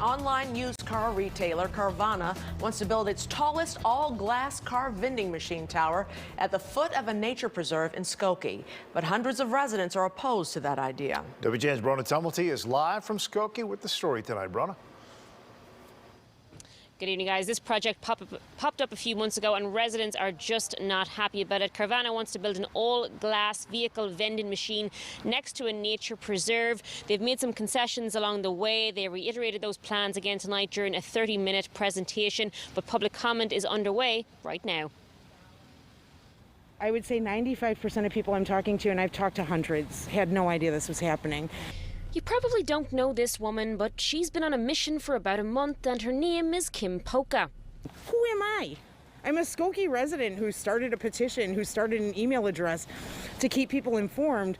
Online used car retailer Carvana wants to build its tallest all-glass car vending machine tower at the foot of a nature preserve in Skokie. But hundreds of residents are opposed to that idea. WGN's Brona Tumulty is live from Skokie with the story tonight. Brona. Good evening, guys. This project popped up a few months ago and residents are just not happy about it. Carvana wants to build an all-glass vehicle vending machine next to a nature preserve. They've made some concessions along the way. They reiterated those plans again tonight during a 30-minute presentation, but public comment is underway right now. I would say 95% of people I'm talking to, and I've talked to hundreds, had no idea this was happening. You probably don't know this woman, but she's been on a mission for about a month, and her name is Kim Polka. Who am I? I'm a Skokie resident who started a petition, who started an email address to keep people informed.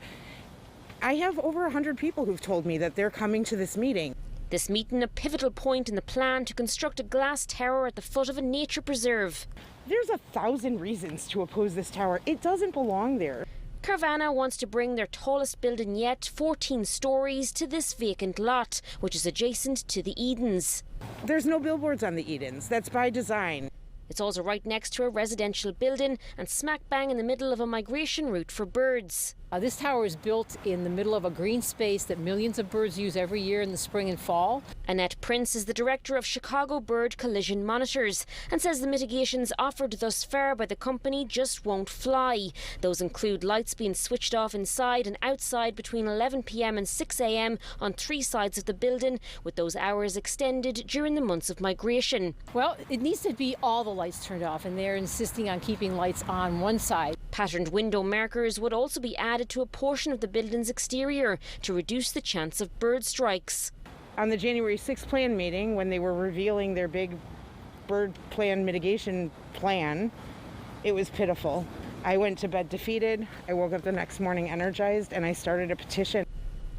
I have over 100 people who've told me that they're coming to this meeting. This meeting a pivotal point in the plan to construct a glass tower at the foot of a nature preserve. There's 1,000 reasons to oppose this tower. It doesn't belong there. Carvana wants to bring their tallest building yet, 14 stories, to this vacant lot, which is adjacent to the Edens. There's no billboards on the Edens. That's by design. It's also right next to a residential building and smack bang in the middle of a migration route for birds. This tower is built in the middle of a green space that millions of birds use every year in the spring and fall. Annette Prince is the director of Chicago Bird Collision Monitors and says the mitigations offered thus far by the company just won't fly. Those include lights being switched off inside and outside between 11 p.m. and 6 a.m. on 3 sides of the building, with those hours extended during the months of migration. Well, it needs to be all the lights turned off, and they're insisting on keeping lights on one side. Patterned window markers would also be added to a portion of the building's exterior to reduce the chance of bird strikes. On the January 6th plan meeting, when they were revealing their big bird plan mitigation plan, it was pitiful. I went to bed defeated. I woke up the next morning energized, and I started a petition.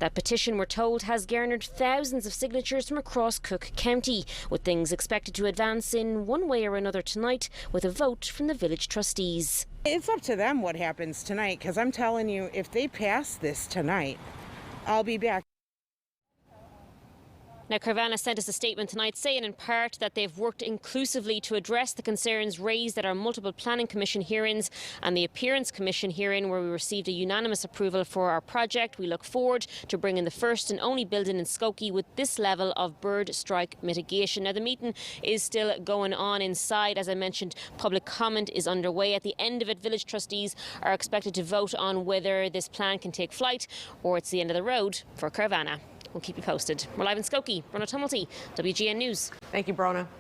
That petition, we're told, has garnered thousands of signatures from across Cook County, with things expected to advance in one way or another tonight with a vote from the village trustees. It's up to them what happens tonight, because I'm telling you, if they pass this tonight, I'll be back. Now, Carvana sent us a statement tonight saying in part that they've worked inclusively to address the concerns raised at our multiple planning commission hearings and the appearance commission hearing, where we received a unanimous approval for our project. We look forward to bringing the first and only building in Skokie with this level of bird strike mitigation. Now, the meeting is still going on inside. As I mentioned, public comment is underway. At the end of it, village trustees are expected to vote on whether this plan can take flight or it's the end of the road for Carvana. We'll keep you posted. We're live in Skokie. Brona Tumulty, WGN News. Thank you, Brona.